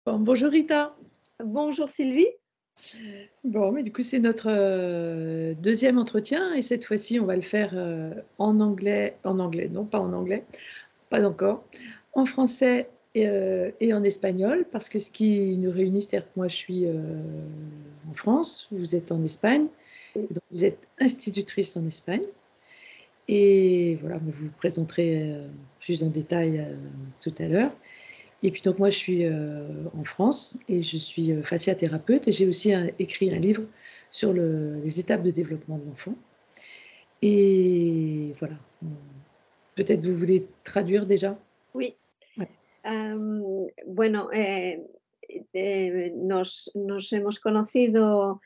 Bon, bonjour Rita. Bonjour Sylvie. Bon, mais du coup, c'est notre deuxième entretien et cette fois-ci, on va le faire en anglais, non, pas en anglais, pas encore, en français et en espagnol, parce que ce qui nous réunit, c'est-à-dire que moi, je suis en France, vous êtes en Espagne, et donc vous êtes institutrice en Espagne. Et voilà, vous vous présenterez plus en détail tout à l'heure. Et puis donc moi je suis en France et je suis fasciathérapeute et j'ai aussi écrit un livre sur les étapes de développement de l'enfant. Et voilà, peut-être vous voulez traduire déjà? Oui. Ouais. Bueno, nos hemos conocido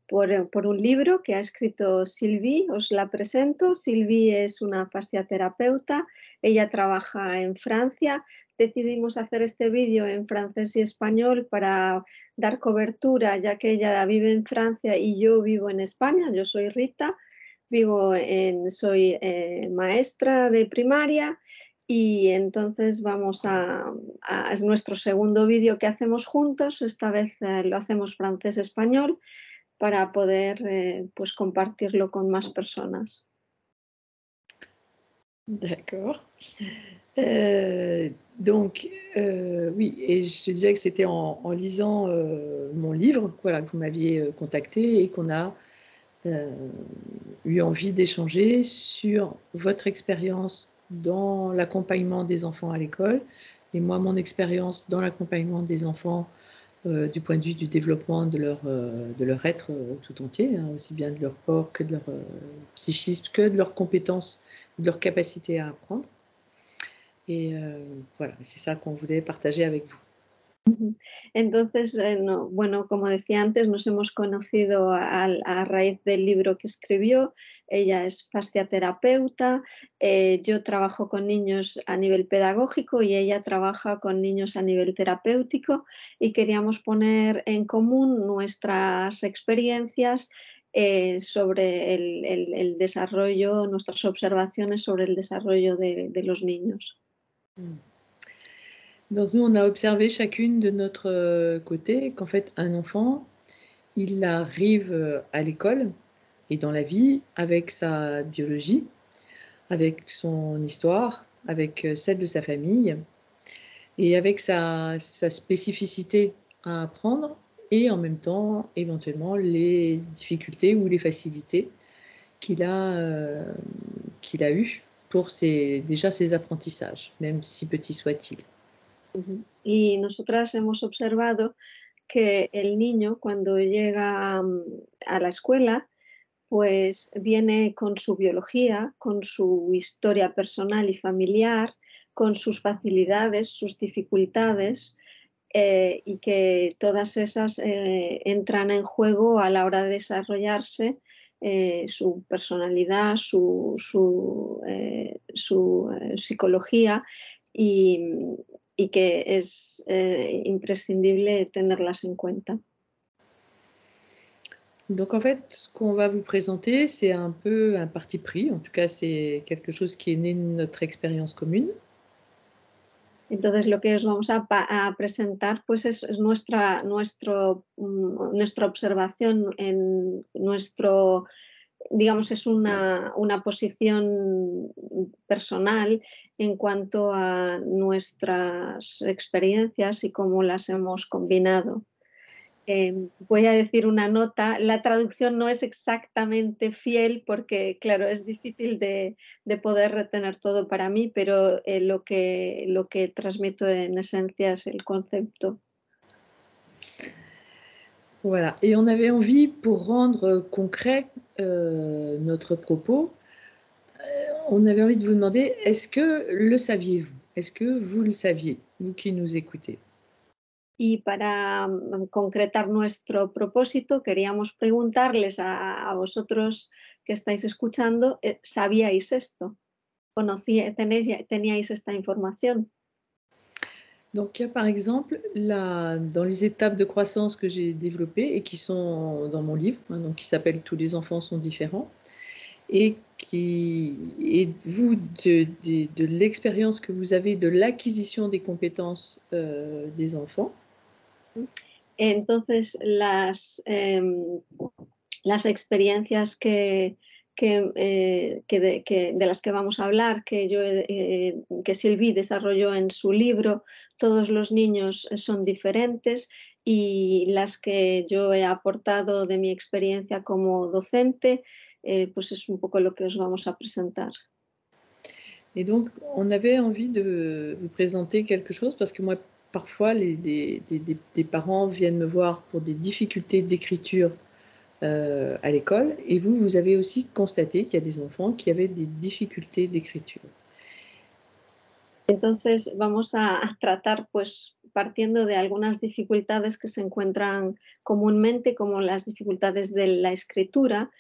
por un libro que ha escrito Sylvie. Os la presento. Sylvie es una fasciaterapeuta. Ella trabaja en Francia. Decidimos hacer este vídeo en francés y español para dar cobertura, ya que ella vive en Francia y yo vivo en España. Yo soy Rita, soy maestra de primaria. Y entonces es nuestro segundo vídeo que hacemos juntos. Esta vez lo hacemos francés-español para poder pues compartirlo con más personas. D'accord. Oui, et je te disais que c'était en lisant mon livre, voilà, que vous m'aviez contacté et qu'on a eu envie d'échanger sur votre expérience dans l'accompagnement des enfants à l'école et moi, mon expérience dans l'accompagnement des enfants du point de vue du développement de leur être tout entier, hein, aussi bien de leur corps que de leur psychisme, que de leurs compétences, de leur capacité à apprendre. Et voilà, c'est ça qu'on voulait partager avec vous. Ujú. Entonces, bueno, como decía antes, nos hemos conocido a raíz del libro que escribió. Ella es fasciaterapeuta, yo trabajo con niños a nivel pedagógico y ella trabaja con niños a nivel terapéutico y queríamos poner en común nuestras experiencias sobre el desarrollo, nuestras observaciones sobre el desarrollo de los niños. Mm. Donc nous, on a observé chacune de notre côté qu'en fait, un enfant, il arrive à l'école et dans la vie avec sa biologie, avec son histoire, avec celle de sa famille et avec sa spécificité à apprendre et en même temps, éventuellement, les difficultés ou les facilités qu'il qu'il a eues pour déjà ses apprentissages, même si petits soient-ils. Ujú. Y nosotras hemos observado que el niño cuando llega a la escuela, pues viene con su biología, con su historia personal y familiar, con sus facilidades, sus dificultades, y que todas esas entran en juego a la hora de desarrollarse su personalidad, su psicología y, y que es imprescindible tenerlas en cuenta. Donc en fait, ce qu'on va vous présenter, c'est un peu un parti pris. En tout cas, c'est quelque chose qui est né de notre expérience commune. Entonces, lo que os vamos a presentar pues es nuestra observación en nuestro, digamos, es una posición personal en cuanto a nuestras experiencias y cómo las hemos combinado. Voy a decir una nota, la traducción no es exactamente fiel porque, claro, es difícil de poder retener todo para mí, pero lo que transmito en esencia es el concepto. Voilà. Et on avait envie, pour rendre concret notre propos, on avait envie de vous demander, est-ce que le saviez-vous? Est-ce que vous le saviez, vous qui nous écoutez? Y para concretar nuestro propósito, queríamos preguntarles a vosotros que estáis escuchando, ¿sabíais esto? ¿Teníais esta información? Donc, il y a par exemple, dans les étapes de croissance que j'ai développées et qui sont dans mon livre, hein, donc qui s'appelle Tous les enfants sont différents. et vous, de l'expérience que vous avez de l'acquisition des compétences des enfants. Entonces, las experiencias de las que vamos a hablar, que Sylvie desarrolló en su libro, todos los niños son diferentes, y las que yo he aportado de mi experiencia como docente, pues es un poco lo que os vamos a presentar. Et donc, on avait envie de vous présenter quelque chose parce que moi, parfois, des parents viennent me voir pour des difficultés d'écriture à l'école, et vous avez aussi constaté qu'il y a des enfants qui avaient des difficultés d'écriture. Entonces vamos a tratar, pues, partiendo de algunas dificultades que se encuentran comúnmente, como las dificultades de la escritura.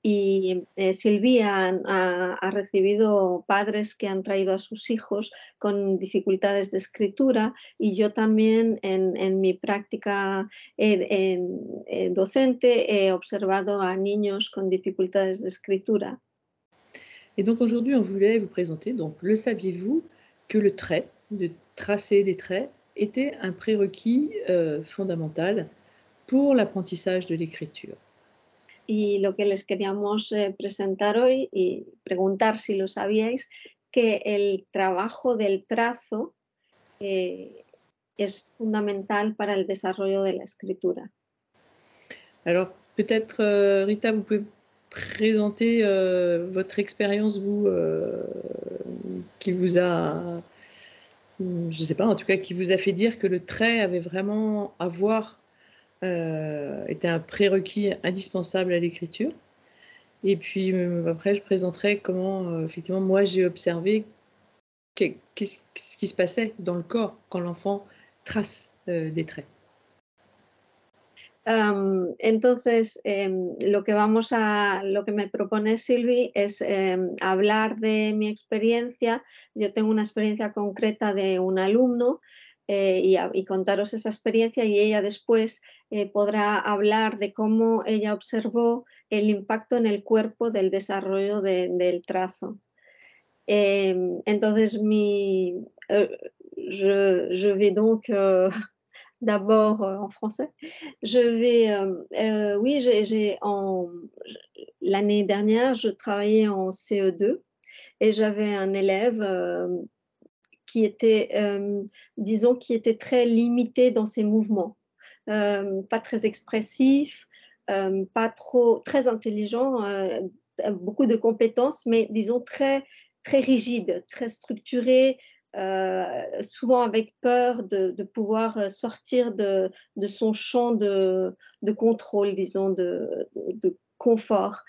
Y Silvia ha recibido padres que han traído a sus hijos con dificultades de escritura, y yo también en mi práctica docente he observado a niños con dificultades de escritura. Et donc aujourd'hui, on voulait vous présenter, donc le saviez-vous, que le trait, de tracer des traits, était un prérequis fondamental pour l'apprentissage de l'écriture. Y lo que les queríamos presentar hoy y preguntar si lo sabíais, que el trabajo del trazo es fundamental para el desarrollo de la escritura. Alors peut-être, Rita, vous pouvez présenter votre expérience, vous, qui vous a, je ne sais pas, en tout cas, qui vous a fait dire que le trait avait vraiment était un prérequis indispensable à l'écriture. Et puis après, je présenterai comment, effectivement, moi, j'ai observé ce qui se passait dans le corps quand l'enfant trace des traits. Entonces, lo que me propone Sylvie es hablar de mi experiencia. Yo tengo una experiencia concreta de un alumno, y contaros esa experiencia, y ella después podrá hablar de cómo ella observó el impacto en el cuerpo del desarrollo del trazo. Entonces, je vais donc d'abord en français. Oui, l'année dernière, je travaillais en CE2, et j'avais un élève qui était, disons, qui était très limité dans ses mouvements, pas très expressif, pas trop, très intelligent, beaucoup de compétences, mais disons très, très rigide, très structuré, souvent avec peur de pouvoir sortir de son champ de contrôle, disons, de confort.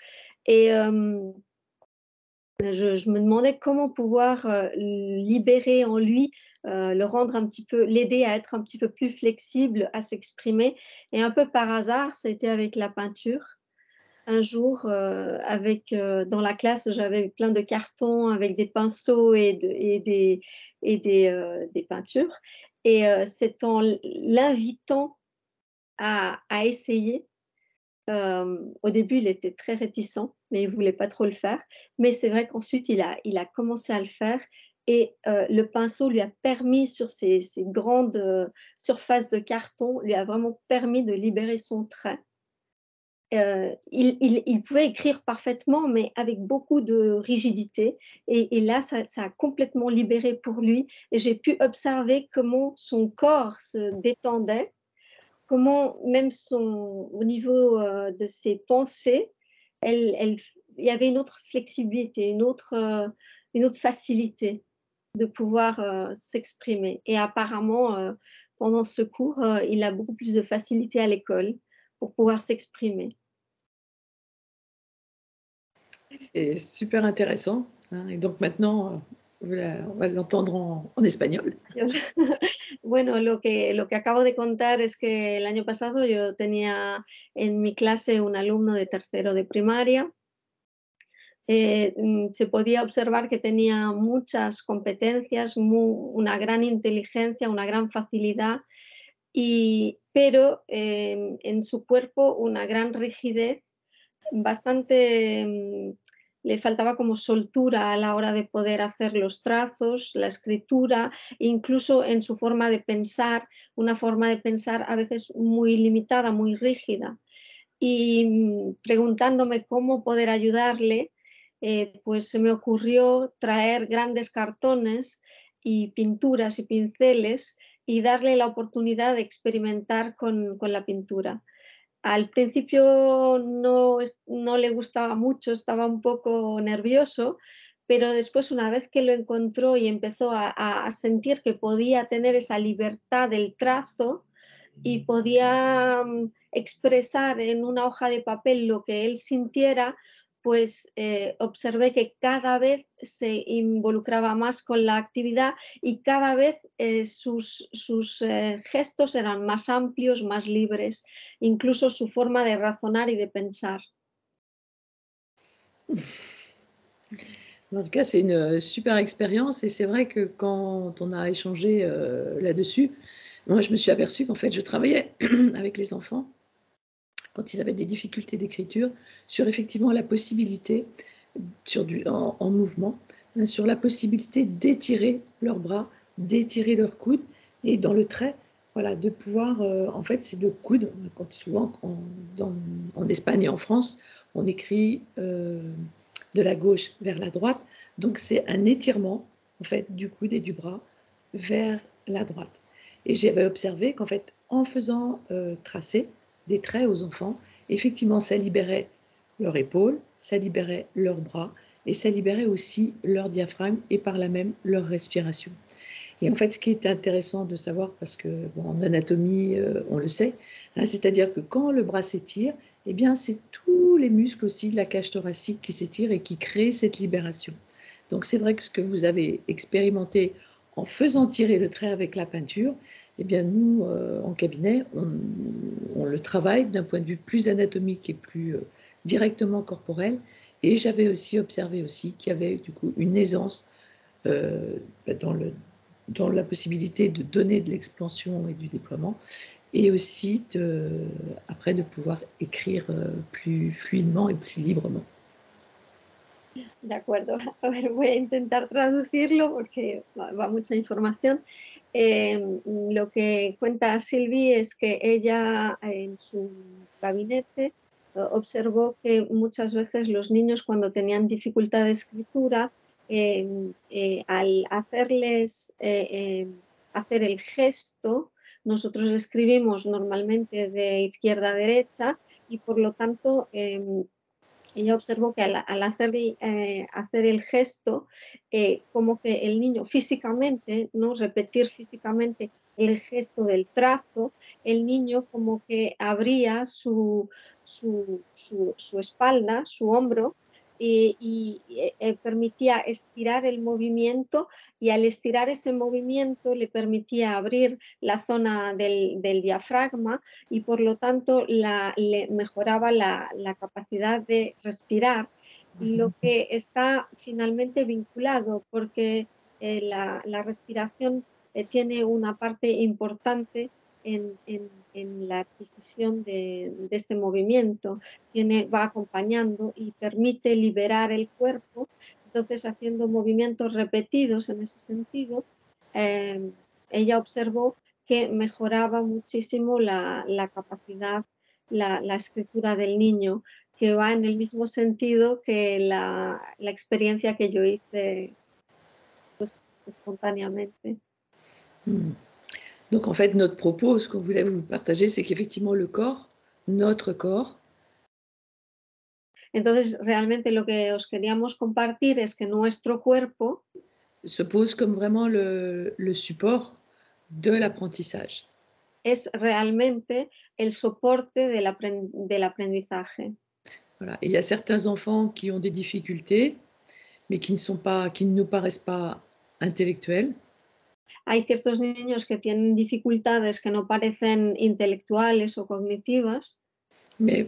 Et je me demandais comment pouvoir libérer en lui, le rendre un petit peu, l'aider à être un petit peu plus flexible, à s'exprimer. Et un peu par hasard, ça a été avec la peinture. Un jour, dans la classe, j'avais plein de cartons avec des pinceaux et des peintures. Et c'est en l'invitant à essayer. Au début, il était très réticent, mais il voulait pas trop le faire. Mais c'est vrai qu'ensuite, il a commencé à le faire, et le pinceau lui a permis, sur ces grandes surfaces de carton, lui a vraiment permis de libérer son trait. Il pouvait écrire parfaitement, mais avec beaucoup de rigidité, et là, ça a complètement libéré pour lui, et j'ai pu observer comment son corps se détendait, comment même au niveau de ses pensées, il y avait une autre flexibilité, une autre facilité de pouvoir s'exprimer. Et apparemment, pendant ce cours, il a beaucoup plus de facilité à l'école pour pouvoir s'exprimer. C'est super intéressant, hein, et donc maintenant, on va l'entendre en espagnol. Bueno, lo que acabo de contar es que el año pasado yo tenía en mi clase un alumno de tercero de primaria. Se podía observar que tenía muchas competencias, una gran inteligencia, una gran facilidad, pero en su cuerpo una gran rigidez, bastante, le faltaba como soltura a la hora de poder hacer los trazos, la escritura, incluso en su forma de pensar, una forma de pensar a veces muy limitada, muy rígida. Y preguntándome cómo poder ayudarle, pues se me ocurrió traer grandes cartones y pinturas y pinceles y darle la oportunidad de experimentar con la pintura. Al principio no le gustaba mucho, estaba un poco nervioso, pero después una vez que lo encontró y empezó a sentir que podía tener esa libertad del trazo y podía expresar en una hoja de papel lo que él sintiera, pues observé que cada vez se involucraba más con la actividad y cada vez sus gestos eran más amplios, más libres, incluso su forma de razonar y de pensar. En tout cas, c'est une super expérience et c'est vrai que quand on a échangé, là-dessus, moi, je me suis aperçue qu'en fait, je travaillais avec les enfants, quand ils avaient des difficultés d'écriture, sur effectivement la possibilité, en mouvement, sur la possibilité d'étirer leurs bras, d'étirer leurs coudes et dans le trait, voilà, de pouvoir, en fait, c'est le coude, quand souvent en Espagne et en France, on écrit, de la gauche vers la droite. Donc c'est un étirement en fait du coude et du bras vers la droite. Et j'avais observé qu'en fait, en faisant tracer des traits aux enfants, effectivement, ça libérait leur épaule, ça libérait leurs bras et ça libérait aussi leur diaphragme et par là même leur respiration. Et en fait, ce qui est intéressant de savoir, parce que bon, en anatomie, on le sait, hein, c'est-à-dire que quand le bras s'étire, eh bien, c'est tous les muscles aussi de la cage thoracique qui s'étirent et qui créent cette libération. Donc, c'est vrai que ce que vous avez expérimenté en faisant tirer le trait avec la peinture, eh bien, nous, en cabinet, on le travaille d'un point de vue plus anatomique et plus directement corporel. Et j'avais aussi observé aussi qu'il y avait du coup une aisance euh, dans dans la possibilité de donner de l'expansion et du déploiement, et aussi après de pouvoir écrire plus fluidement et plus librement. De acuerdo. A ver, voy a intentar traducirlo porque va mucha información. Lo que cuenta Sylvie es que ella en su gabinete observó que muchas veces los niños cuando tenían dificultad de escritura, al hacerles hacer el gesto, nosotros escribimos normalmente de izquierda a derecha y por lo tanto ella observó que al hacer el gesto, como que el niño físicamente, ¿no? Repetir físicamente el gesto del trazo, el niño como que abría su espalda, su hombro, permitía estirar el movimiento y al estirar ese movimiento le permitía abrir la zona del diafragma y por lo tanto le mejoraba la capacidad de respirar, lo que está finalmente vinculado porque la respiración tiene una parte importante en la adquisición de este movimiento, va acompañando y permite liberar el cuerpo, entonces haciendo movimientos repetidos en ese sentido, ella observó que mejoraba muchísimo la capacidad, la escritura del niño, que va en el mismo sentido que la experiencia que yo hice pues, espontáneamente. Hmm. Donc en fait, notre propos, ce qu'on voulait vous partager, c'est qu'effectivement le corps, notre corps, Entonces, realmente lo que os queríamos compartir es que nuestro cuerpo se pose comme vraiment le support de l'apprentissage. es realmente el soporte del aprendizaje. Voilà. Et il y a certains enfants qui ont des difficultés, mais qui ne nous paraissent pas intellectuels. Hay ciertos niños que tienen dificultades que no parecen intelectuales o cognitivas, Mais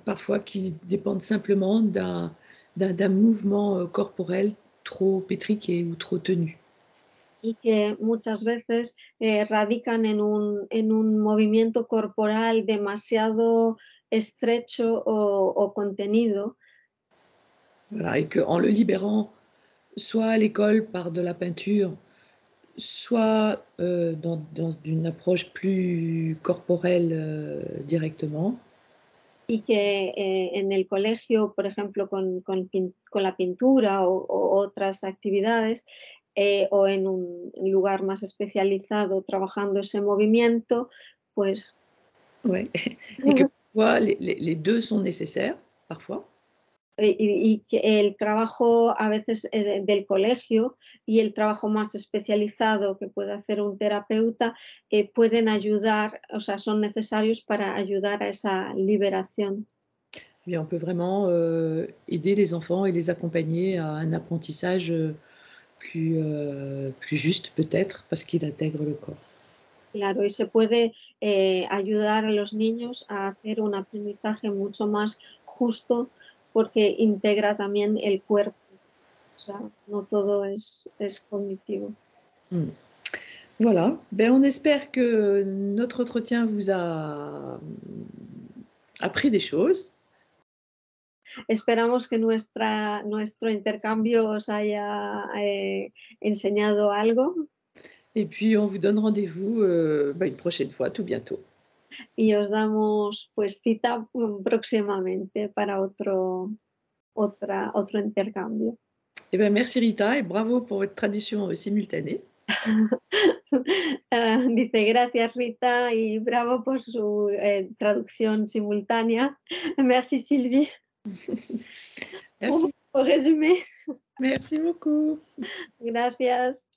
parfois qui dépendent simplement d'un mouvement corporel trop étriqué ou trop tenu. y que muchas veces radican en un movimiento corporal demasiado estrecho o contenido. Voilà, et qu'en le libérant, soit à l'école par de la peinture, soit dans une approche plus corporelle directement. Y que en el colegio, por ejemplo, con la pintura o otras actividades, o en un lugar más especializado trabajando ese movimiento, pues Ouais. Et que parfois les 2 sont nécessaires, parfois. y que el trabajo a veces del colegio y el trabajo más especializado que puede hacer un terapeuta pueden ayudar, o sea, son necesarios para ayudar a esa liberación. Eh bien, on peut vraiment aider les enfants et les accompagner à un apprentissage plus juste peut-être, parce qu'il intègre le corps. Claro, y se puede ayudar a los niños a hacer un aprendizaje mucho más justo porque integra también el cuerpo, o sea, no todo es cognitivo. Mm. Voilà, ben, on espère que notre entretien vous a appris des choses. Esperamos que nuestro intercambio os haya enseñado algo Et puis on vous donne rendez-vous ben, une prochaine fois, tout bientôt. y os damos pues cita próximamente para otro intercambio. Eh ben, merci Rita et bravo pour votre traduction simultanée. Dice gracias Rita y bravo por su traducción simultánea. Merci Sylvie Merci, pour résumer. merci beaucoup. Gracias.